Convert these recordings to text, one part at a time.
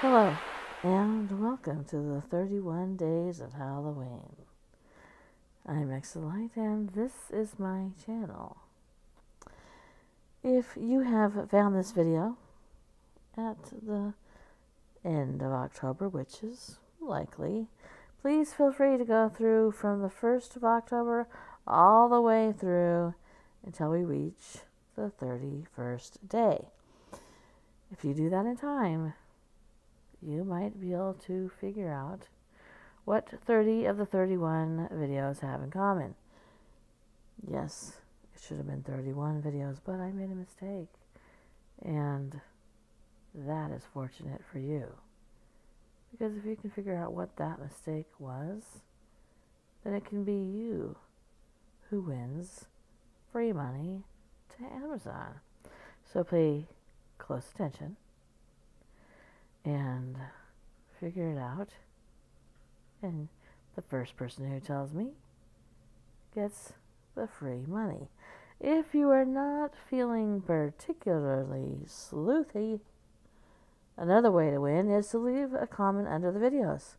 Hello, and welcome to the 31 Days of Halloween. I'm Exelite, and this is my channel. If you have found this video at the end of October, which is likely, please feel free to go through from the 1st of October all the way through until we reach the 31st day. If you do that in time, you might be able to figure out what 30 of the 31 videos have in common. Yes, it should have been 31 videos, but I made a mistake. And that is fortunate for you. Because if you can figure out what that mistake was, then it can be you who wins free money to Amazon. So pay close attention and figure it out, and the first person who tells me gets the free money. If you are not feeling particularly sleuthy, another way to win is to leave a comment under the videos.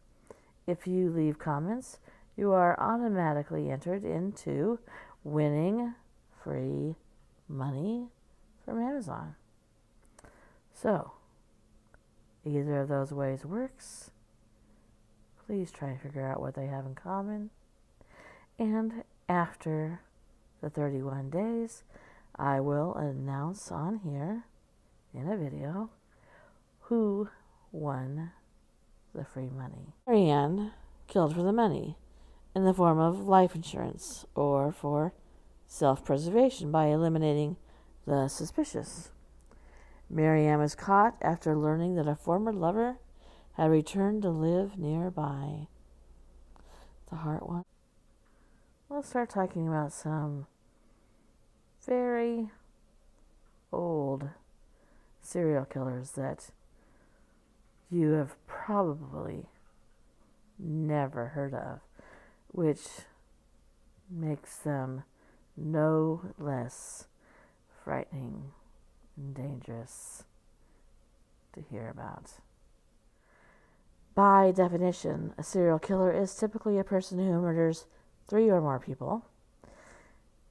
If you leave comments, you are automatically entered into winning free money from Amazon. So, either of those ways works. Please try and figure out what they have in common. And after the 31 days, I will announce on here in a video who won the free money. Marianne killed for the money in the form of life insurance or for self-preservation by eliminating the suspicious. Marianne was caught after learning that a former lover had returned to live nearby. The heart one. Let's start talking about some very old serial killers that you have probably never heard of, which makes them no less frightening and dangerous to hear about. By definition, a serial killer is typically a person who murders 3 or more people,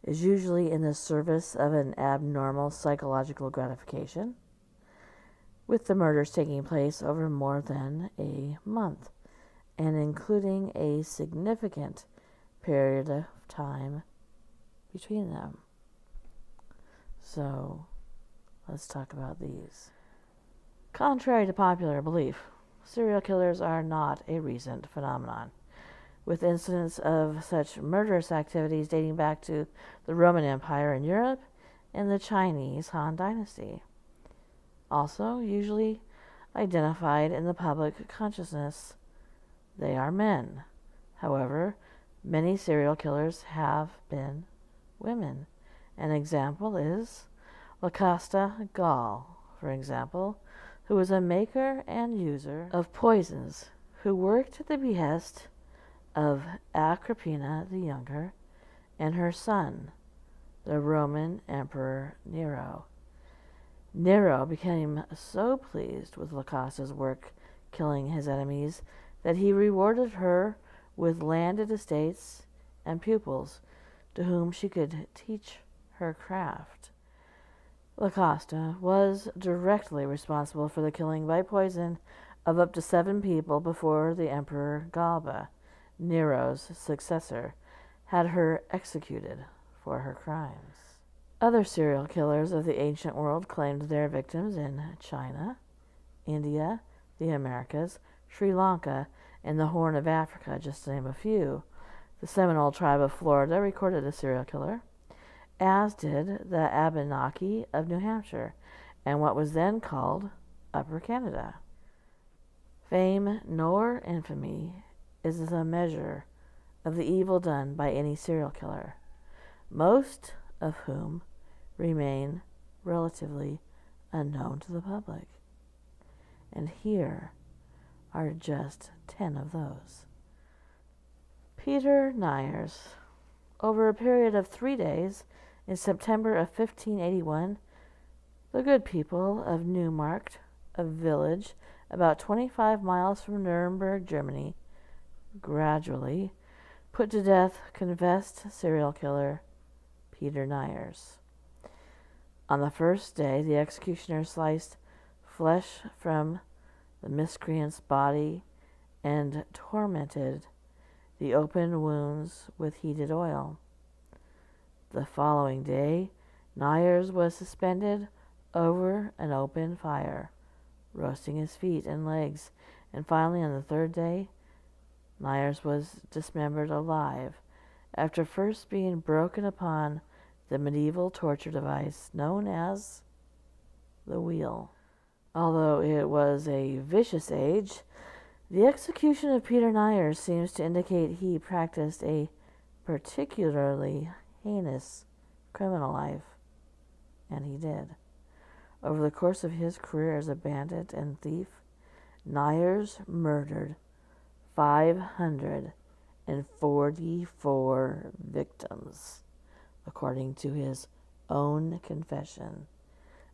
is usually in the service of an abnormal psychological gratification, with the murders taking place over more than a month, and including a significant period of time between them. So, let's talk about these. Contrary to popular belief, serial killers are not a recent phenomenon, with incidents of such murderous activities dating back to the Roman Empire in Europe and the Chinese Han Dynasty. Also, usually identified in the public consciousness, they are men. However, many serial killers have been women. An example is Lacosta Gall, for example, who was a maker and user of poisons, who worked at the behest of Agrippina the Younger and her son, the Roman Emperor Nero. Nero became so pleased with Lacosta's work killing his enemies that he rewarded her with landed estates and pupils to whom she could teach her craft. Lacosta was directly responsible for the killing by poison of up to 7 people before the Emperor Galba, Nero's successor, had her executed for her crimes. Other serial killers of the ancient world claimed their victims in China, India, the Americas, Sri Lanka, and the Horn of Africa, just to name a few. The Seminole tribe of Florida recorded a serial killer, as did the Abenaki of New Hampshire, and what was then called Upper Canada. Fame nor infamy is a measure of the evil done by any serial killer, most of whom remain relatively unknown to the public. And here are just 10 of those. Peter Nyers. Over a period of 3 days, in September of 1581, the good people of Newmarket, a village about 25 miles from Nuremberg, Germany, gradually put to death confessed serial killer Peter Nyers. On the first day, the executioner sliced flesh from the miscreant's body and tormented the open wounds with heated oil. The following day, Nyers was suspended over an open fire, roasting his feet and legs, and finally on the third day, Nyers was dismembered alive, after first being broken upon the medieval torture device known as the wheel. Although it was a vicious age, the execution of Peter Nyers seems to indicate he practiced a particularly heinous criminal life, and he did. Over the course of his career as a bandit and thief, Nyers murdered 544 victims, according to his own confession,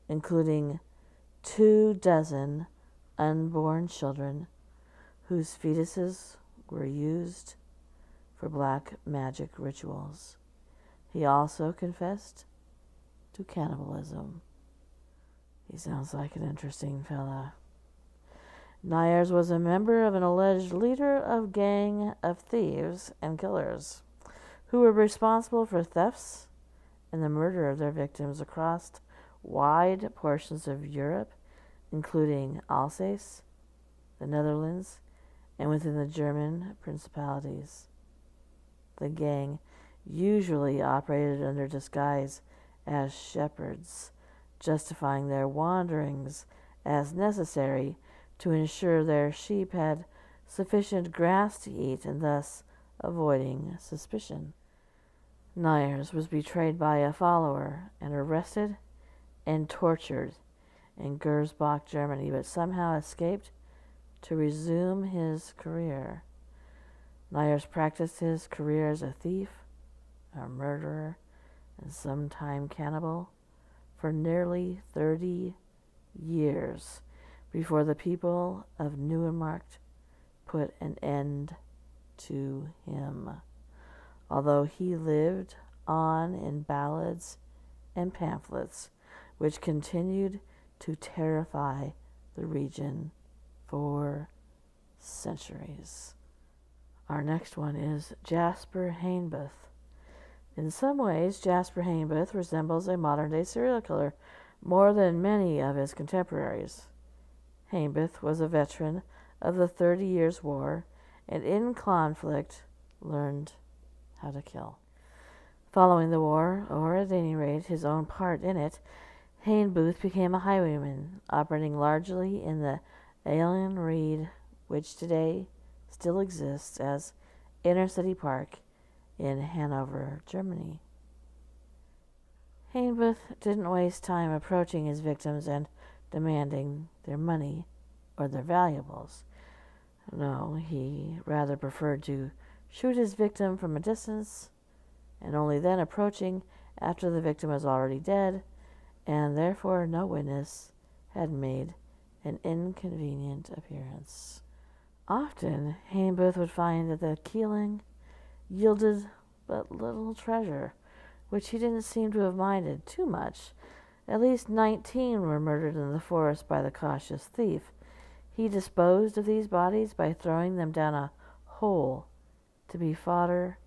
including 24 unborn children whose fetuses were used for black magic rituals. He also confessed to cannibalism. He sounds like an interesting fella. Nyers was a member of an alleged leader of gang of thieves and killers who were responsible for thefts and the murder of their victims across wide portions of Europe, including Alsace, the Netherlands, and within the German principalities. The gang usually operated under disguise as shepherds, justifying their wanderings as necessary to ensure their sheep had sufficient grass to eat and thus avoiding suspicion. Nyers was betrayed by a follower and arrested and tortured in Gersbach, Germany, but somehow escaped to resume his career. Nyers practiced his career as a thief, a murderer, and sometime cannibal for nearly 30 years before the people of Neumarkt put an end to him, although he lived on in ballads and pamphlets which continued to terrify the region for centuries. Our next one is Jasper Heinbuth. In some ways, Jasper Heinbuth resembles a modern-day serial killer more than many of his contemporaries. Heinbuth was a veteran of the 30 Years' War and in conflict learned how to kill. Following the war, or at any rate his own part in it, Heinbuth became a highwayman, operating largely in the Alien Reed, which today still exists as Inner City Park in Hanover, Germany. Heinbuth didn't waste time approaching his victims and demanding their money or their valuables. No, he rather preferred to shoot his victim from a distance, and only then approaching after the victim was already dead, and therefore no witness had made an inconvenient appearance. Often, Heinbuth would find that the killing yielded but little treasure, which he didn't seem to have minded too much. At least 19 were murdered in the forest by the cautious thief. He disposed of these bodies by throwing them down a hole to be fodder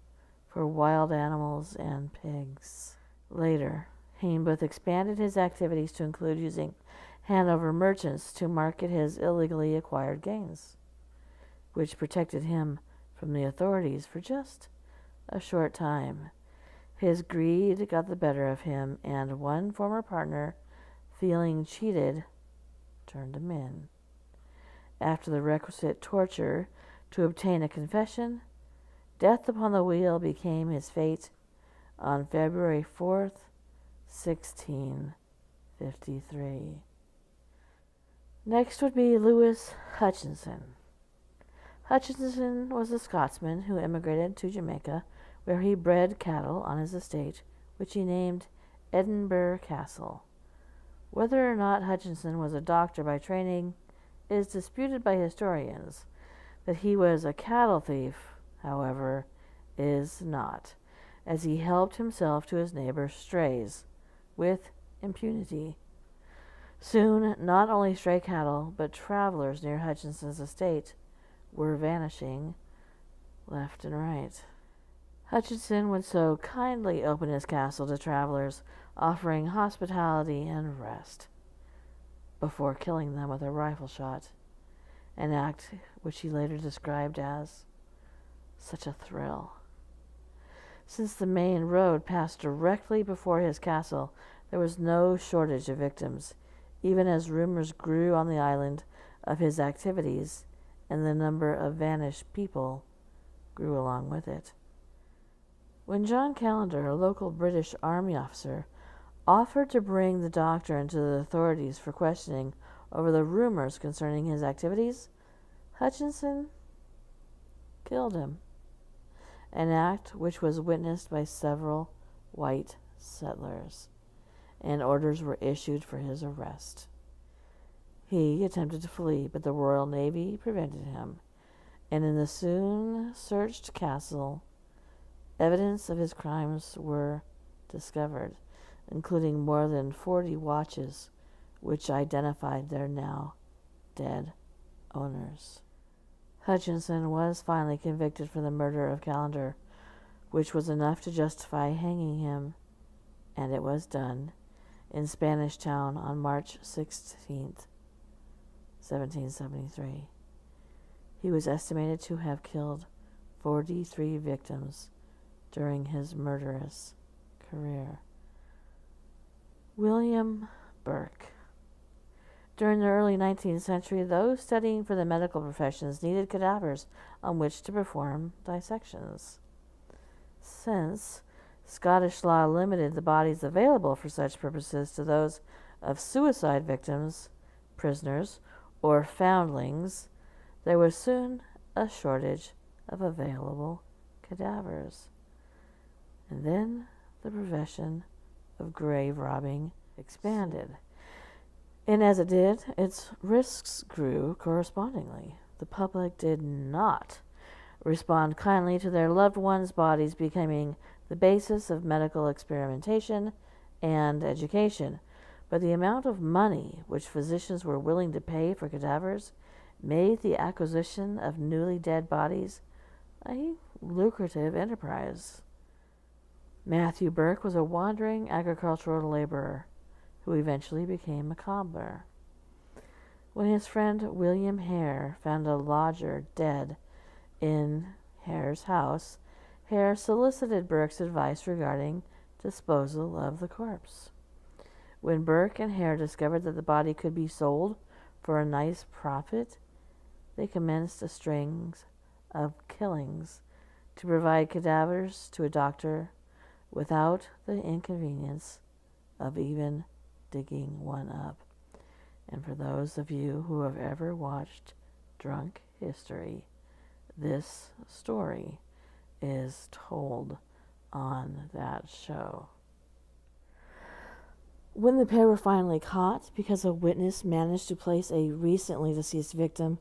for wild animals and pigs. Later, Heinbuth expanded his activities to include using Hanover merchants to market his illegally acquired gains, which protected him from the authorities for just a short time. His greed got the better of him, and one former partner, feeling cheated, turned him in. After the requisite torture to obtain a confession, death upon the wheel became his fate on February 4th, 1653. Next would be Louis Hutchinson. Hutchinson was a Scotsman who emigrated to Jamaica, where he bred cattle on his estate, which he named Edinburgh Castle. Whether or not Hutchinson was a doctor by training is disputed by historians. That he was a cattle thief, however, is not, as he helped himself to his neighbor's strays with impunity. Soon, not only stray cattle, but travelers near Hutchinson's estate were vanishing left and right. Hutchinson would so kindly open his castle to travelers, offering hospitality and rest, before killing them with a rifle shot, an act which he later described as such a thrill. Since the main road passed directly before his castle, there was no shortage of victims, even as rumors grew on the island of his activities, and the number of vanished people grew along with it. When John Callender, a local British Army officer, offered to bring the doctor into the authorities for questioning over the rumors concerning his activities, Hutchinson killed him, an act which was witnessed by several white settlers, and orders were issued for his arrest. He attempted to flee, but the Royal Navy prevented him, and in the soon searched castle, evidence of his crimes were discovered, including more than 40 watches, which identified their now dead owners. Hutchinson was finally convicted for the murder of Callender, which was enough to justify hanging him, and it was done in Spanish Town on March 16th, 1773. He was estimated to have killed 43 victims during his murderous career. William Burke. During the early 19th century, those studying for the medical professions needed cadavers on which to perform dissections. Since Scottish law limited the bodies available for such purposes to those of suicide victims, prisoners, or foundlings, there was soon a shortage of available cadavers. And then the profession of grave robbing expanded. And as it did, its risks grew correspondingly. The public did not respond kindly to their loved ones' bodies becoming the basis of medical experimentation and education, but the amount of money which physicians were willing to pay for cadavers made the acquisition of newly dead bodies a lucrative enterprise. Matthew Burke was a wandering agricultural laborer who eventually became a cobbler. When his friend William Hare found a lodger dead in Hare's house, Hare solicited Burke's advice regarding disposal of the corpse. When Burke and Hare discovered that the body could be sold for a nice profit, they commenced a string of killings to provide cadavers to a doctor without the inconvenience of even digging one up. And for those of you who have ever watched Drunk History, this story is told on that show. When the pair were finally caught, because a witness managed to place a recently deceased victim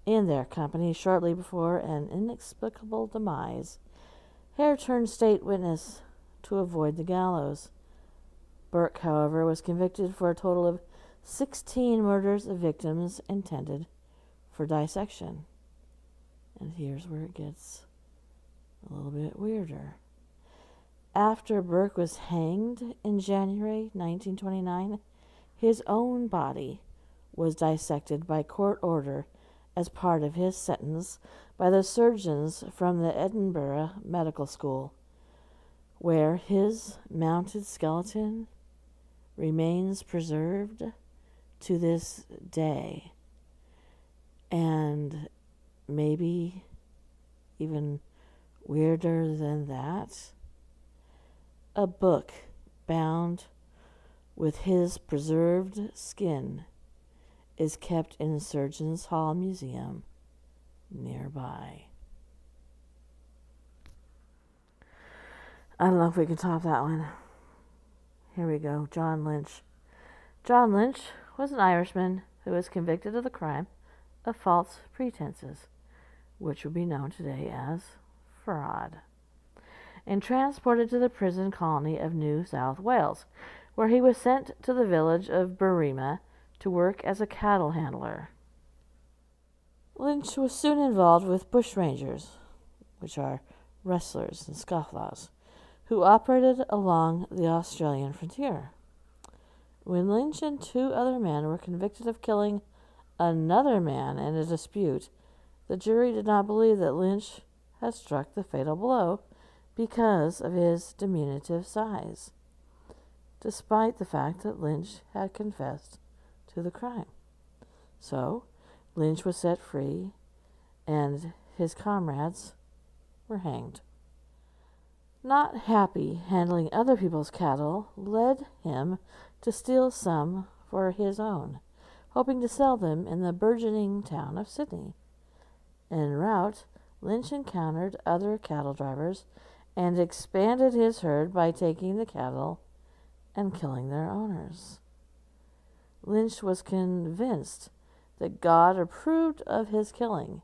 in their company shortly before an inexplicable demise, Hare turned state witness to avoid the gallows. Burke, however, was convicted for a total of 16 murders of victims intended for dissection. And here's where it gets a little bit weirder. After Burke was hanged in January 1929, his own body was dissected by court order as part of his sentence by the surgeons from the Edinburgh Medical School, where his mounted skeleton remains preserved to this day. And maybe even weirder than that, a book bound with his preserved skin is kept in Surgeons Hall Museum nearby. I don't know if we can top that one. Here we go. John Lynch. John Lynch was an Irishman who was convicted of the crime of false pretenses, which would be known today as fraud, and transported to the prison colony of New South Wales, where he was sent to the village of Burkes to work as a cattle handler. Lynch was soon involved with bushrangers, which are rustlers and scofflaws, who operated along the Australian frontier. When Lynch and 2 other men were convicted of killing another man in a dispute, the jury did not believe that Lynch had struck the fatal blow because of his diminutive size, despite the fact that Lynch had confessed to the crime. So, Lynch was set free, and his comrades were hanged. Not happy handling other people's cattle led him to steal some for his own, hoping to sell them in the burgeoning town of Sydney. En route, Lynch encountered other cattle drivers and expanded his herd by taking the cattle and killing their owners. Lynch was convinced that God approved of his killing,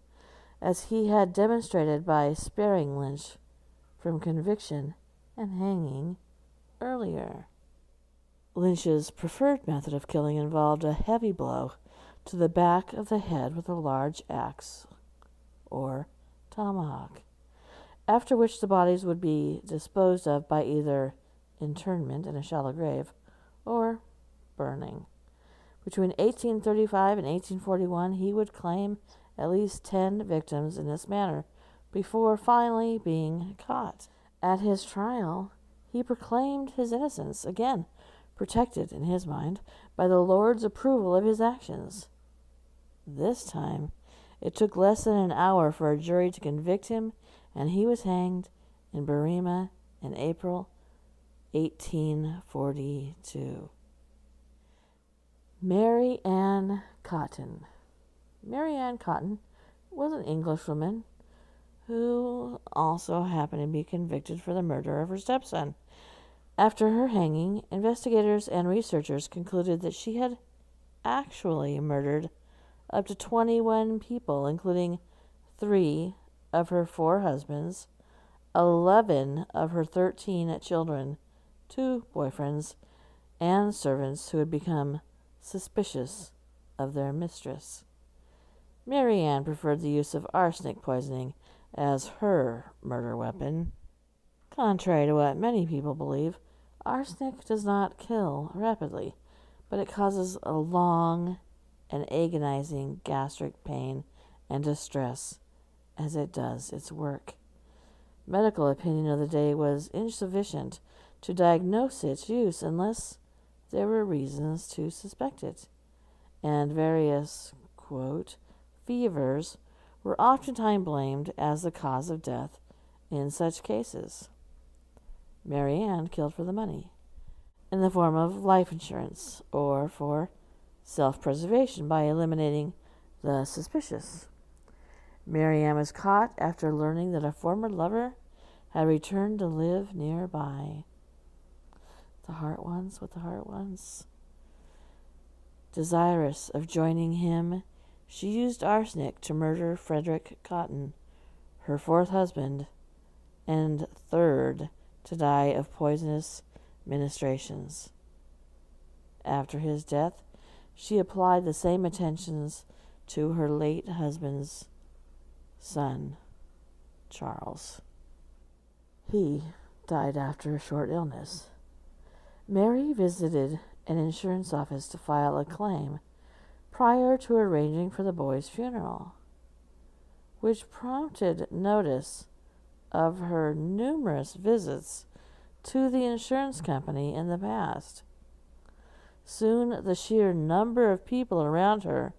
as he had demonstrated by sparing Lynch from conviction and hanging earlier. Lynch's preferred method of killing involved a heavy blow to the back of the head with a large axe or tomahawk, after which the bodies would be disposed of by either internment in a shallow grave or burning. Between 1835 and 1841, he would claim at least 10 victims in this manner before finally being caught. At his trial, he proclaimed his innocence, again protected, in his mind, by the Lord's approval of his actions. This time, it took less than an hour for a jury to convict him, and he was hanged in Burkes in April 1842. Mary Ann Cotton. Mary Ann Cotton was an Englishwoman who also happened to be convicted for the murder of her stepson. After her hanging, investigators and researchers concluded that she had actually murdered up to 21 people, including 3 of her 4 husbands, 11 of her 13 children, 2 boyfriends, and servants who had become suspicious of their mistress. Mary Ann preferred the use of arsenic poisoning as her murder weapon. Contrary to what many people believe, arsenic does not kill rapidly, but it causes a long and agonizing gastric pain and distress as it does its work. Medical opinion of the day was insufficient to diagnose its use unless there were reasons to suspect it, and various, quote, fevers were oftentimes blamed as the cause of death in such cases. Mary Ann killed for the money, in the form of life insurance, or for self-preservation by eliminating the suspicious. Mary Ann was caught after learning that a former lover had returned to live nearby. The heart ones with the heart ones. Desirous of joining him, she used arsenic to murder Frederick Cotton, her 4th husband, and 3rd to die of poisonous ministrations. After his death, she applied the same attentions to her late husband's son, Charles. He died after a short illness. Mary visited an insurance office to file a claim prior to arranging for the boy's funeral, which prompted notice of her numerous visits to the insurance company in the past. Soon the sheer number of people around her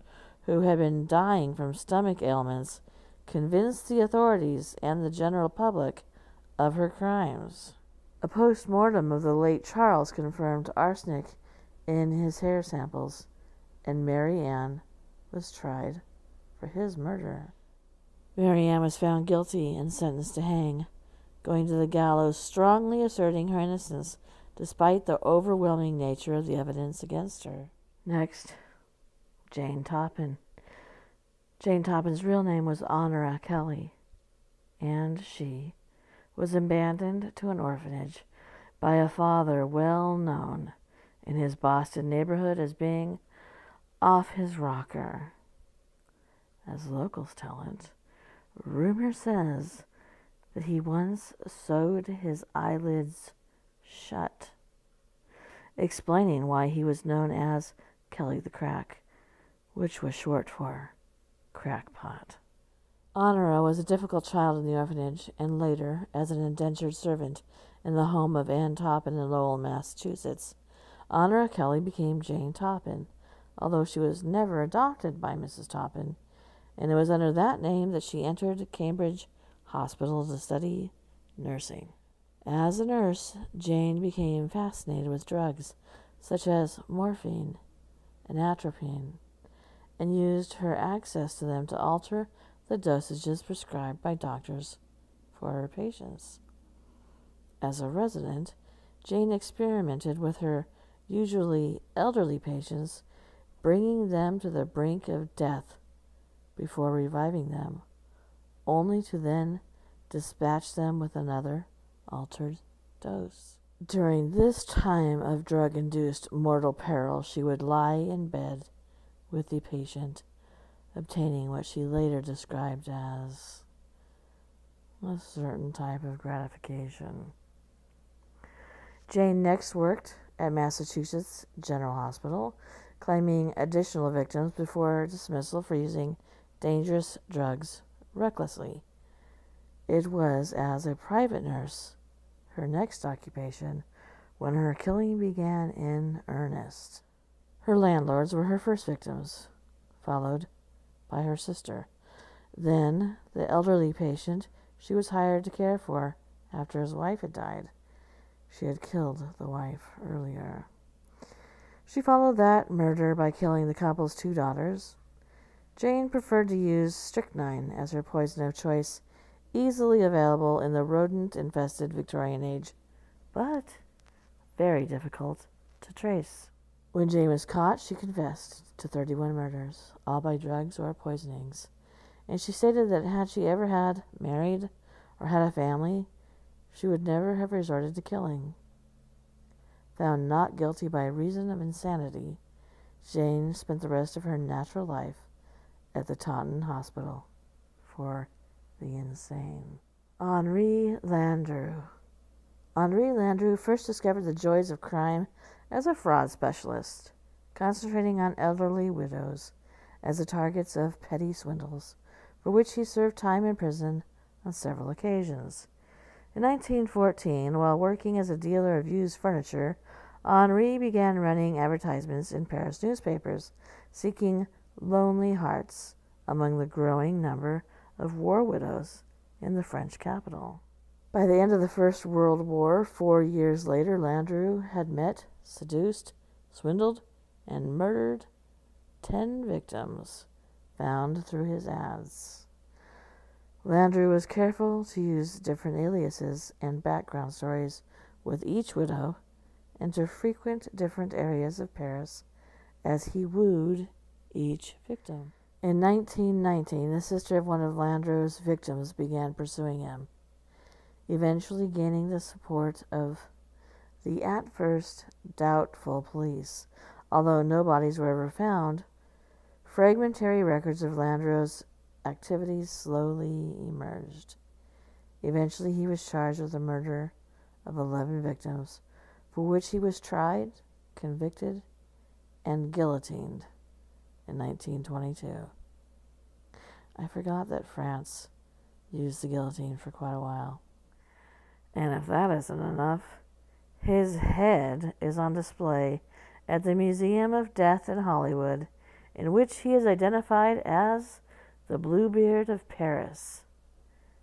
who had been dying from stomach ailments convinced the authorities and the general public of her crimes. A post-mortem of the late Charles confirmed arsenic in his hair samples, and Mary Ann was tried for his murder. Mary Ann was found guilty and sentenced to hang, going to the gallows, strongly asserting her innocence despite the overwhelming nature of the evidence against her. Next, Jane Toppin. Jane Toppin's real name was Honora Kelly, and she was abandoned to an orphanage by a father well known in his Boston neighborhood as being off his rocker. As locals tell it, rumor says that he once sewed his eyelids shut, explaining why he was known as Kelly the Crack, which was short for crackpot. Honora was a difficult child in the orphanage, and later, as an indentured servant in the home of Ann Toppin in Lowell, Massachusetts, Honora Kelly became Jane Toppin, although she was never adopted by Mrs. Toppin, and it was under that name that she entered Cambridge Hospital to study nursing. As a nurse, Jane became fascinated with drugs such as morphine and atropine, and used her access to them to alter the dosages prescribed by doctors for her patients. As a resident, Jane experimented with her usually elderly patients, bringing them to the brink of death before reviving them, only to then dispatch them with another altered dose. During this time of drug-induced mortal peril, she would lie in bed with the patient, obtaining what she later described as a certain type of gratification. Jane next worked at Massachusetts General Hospital, claiming additional victims before dismissal for using dangerous drugs recklessly. It was as a private nurse, her next occupation, when her killing began in earnest. Her landlords were her first victims, followed by her sister. Then the elderly patient she was hired to care for after his wife had died. She had killed the wife earlier. She followed that murder by killing the couple's 2 daughters. Jane preferred to use strychnine as her poison of choice, easily available in the rodent-infested Victorian age, but very difficult to trace. When Jane was caught, she confessed to 31 murders, all by drugs or poisonings, and she stated that had she ever had married or had a family, she would never have resorted to killing. Found not guilty by reason of insanity, Jane spent the rest of her natural life at the Taunton Hospital for the insane. Henri Landru. Henri Landru first discovered the joys of crime as a fraud specialist, concentrating on elderly widows as the targets of petty swindles, for which he served time in prison on several occasions. In 1914, while working as a dealer of used furniture, Henri began running advertisements in Paris newspapers, seeking lonely hearts among the growing number of war widows in the French capital. By the end of the First World War, 4 years later, Landru had met, seduced, swindled, and murdered 10 victims found through his ads. Landru was careful to use different aliases and background stories with each widow and to frequent different areas of Paris as he wooed each victim. In 1919, the sister of one of Landru's victims began pursuing him, eventually gaining the support of the at first doubtful police. Although no bodies were ever found, fragmentary records of Landru's activities slowly emerged. Eventually, he was charged with the murder of 11 victims, for which he was tried, convicted, and guillotined in 1922. I forgot that France used the guillotine for quite a while. And if that isn't enough, his head is on display at the Museum of Death in Hollywood, in which he is identified as the Bluebeard of Paris.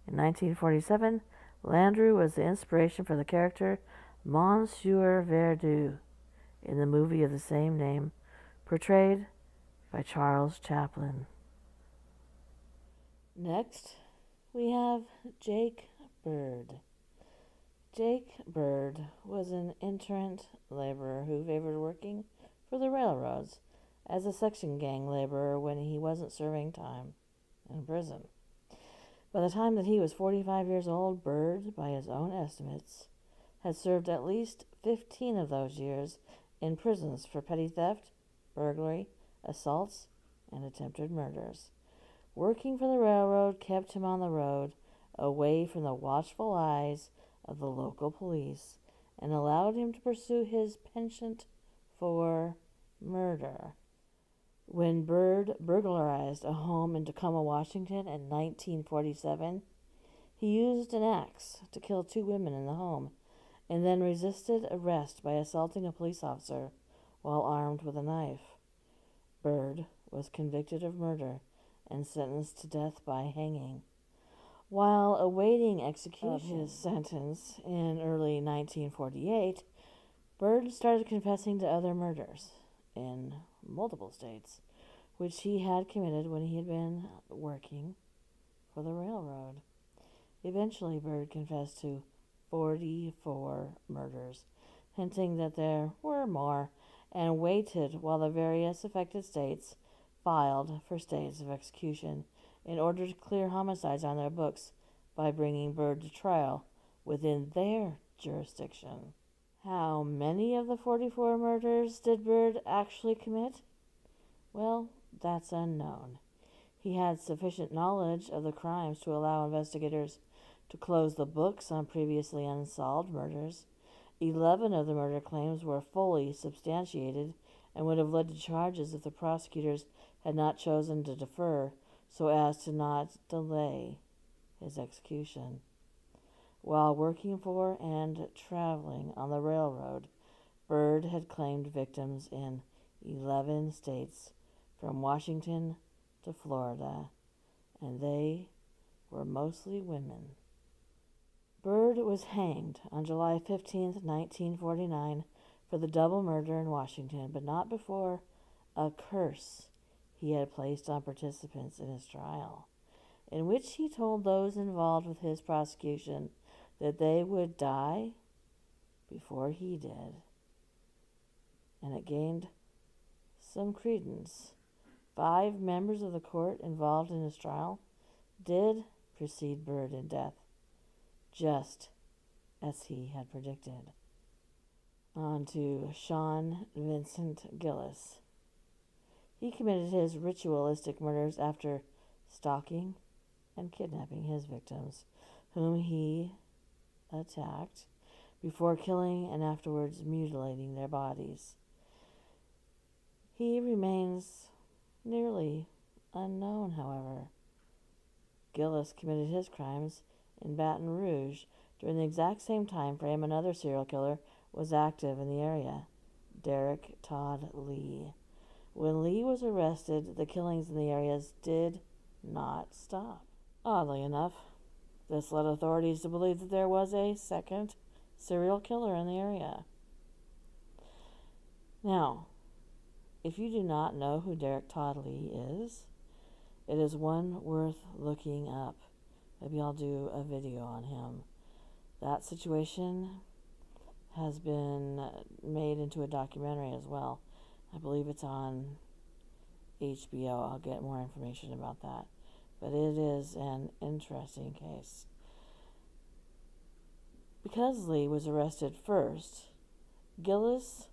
In 1947, Landru was the inspiration for the character Monsieur Verdoux in the movie of the same name, portrayed by Charles Chaplin. Next, we have Jake Bird. Jake Bird was an itinerant laborer who favored working for the railroads as a section gang laborer when he wasn't serving time. in prison. By the time that he was 45 years old, Burke, by his own estimates, had served at least 15 of those years in prisons for petty theft, burglary, assaults, and attempted murders. Working for the railroad kept him on the road, away from the watchful eyes of the local police, and allowed him to pursue his penchant for murder. When Burke burglarized a home in Tacoma, Washington in 1947, he used an axe to kill 2 women in the home, and then resisted arrest by assaulting a police officer while armed with a knife. Burke was convicted of murder and sentenced to death by hanging. While awaiting execution of his sentence in early 1948, Burke started confessing to other murders in multiple states, which he had committed when he had been working for the railroad. Eventually, Burke confessed to 44 murders, hinting that there were more, and waited while the various affected states filed for states of execution in order to clear homicides on their books by bringing Burke to trial within their jurisdiction. How many of the 44 murders did Burke actually commit? Well, that's unknown. He had sufficient knowledge of the crimes to allow investigators to close the books on previously unsolved murders. 11 of the murder claims were fully substantiated and would have led to charges if the prosecutors had not chosen to defer so as to not delay his execution. While working for and traveling on the railroad, Burke had claimed victims in 11 states, from Washington to Florida, and they were mostly women. Burke was hanged on July 15, 1949, for the double murder in Washington, but not before a curse he had placed on participants in his trial, in which he told those involved with his prosecution that they would die before he did. And it gained some credence. 5 members of the court involved in his trial did precede Burke in death, just as he had predicted. On to Sean Vincent Gillis. He committed his ritualistic murders after stalking and kidnapping his victims, whom he attacked, before killing and afterwards mutilating their bodies. He remains nearly unknown, however. Gillis committed his crimes in Baton Rouge during the exact same time frame another serial killer was active in the area, Derek Todd Lee. When Lee was arrested, the killings in the areas did not stop. Oddly enough, this led authorities to believe that there was a second serial killer in the area. Now, if you do not know who Derek Todd Lee is, it is one worth looking up. Maybe I'll do a video on him. That situation has been made into a documentary as well. I believe it's on HBO. I'll get more information about that. But it is an interesting case. Because Lee was arrested first, Gillis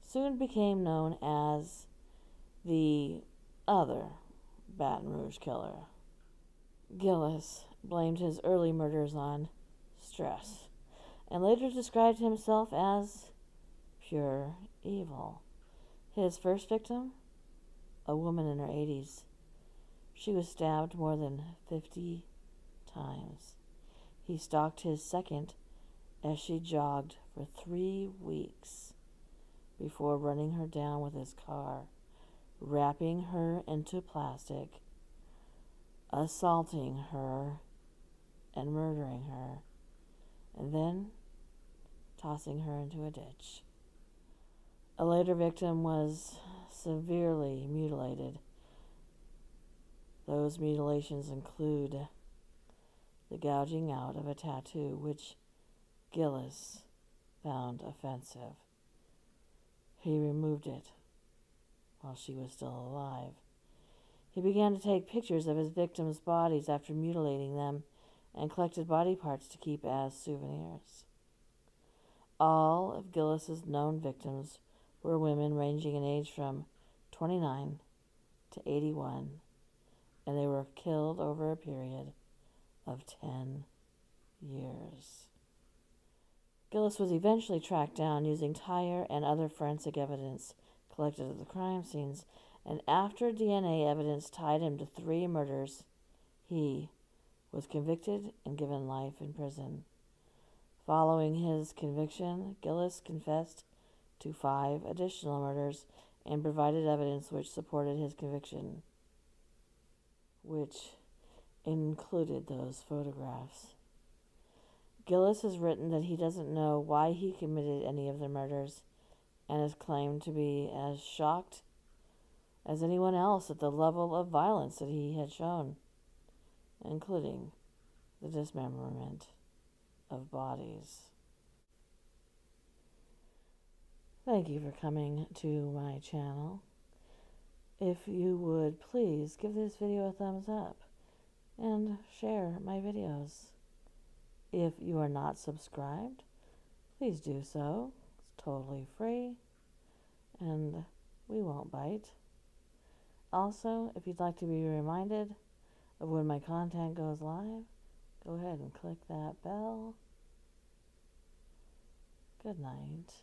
soon became known as the other Baton Rouge killer. Gillis blamed his early murders on stress, and later described himself as pure evil. His first victim, a woman in her 80s. She was stabbed more than 50 times. He stalked his second as she jogged for 3 weeks before running her down with his car, wrapping her into plastic, assaulting her, and murdering her, and then tossing her into a ditch. A later victim was severely mutilated. Those mutilations include the gouging out of a tattoo, which Gillis found offensive. He removed it while she was still alive. He began to take pictures of his victims' bodies after mutilating them and collected body parts to keep as souvenirs. All of Gillis's known victims were women ranging in age from 29 to 81, and they were killed over a period of 10 years. Gillis was eventually tracked down using tire and other forensic evidence collected at the crime scenes, and after DNA evidence tied him to 3 murders, he was convicted and given life in prison. Following his conviction, Gillis confessed to 5 additional murders and provided evidence which supported his conviction, which included those photographs. Gillis has written that he doesn't know why he committed any of the murders and has claimed to be as shocked as anyone else at the level of violence that he had shown, including the dismemberment of bodies. Thank you for coming to my channel. If you would please give this video a thumbs up and share my videos. If you are not subscribed, please do so. It's totally free and we won't bite. Also, if you'd like to be reminded of when my content goes live, go ahead and click that bell. Good night.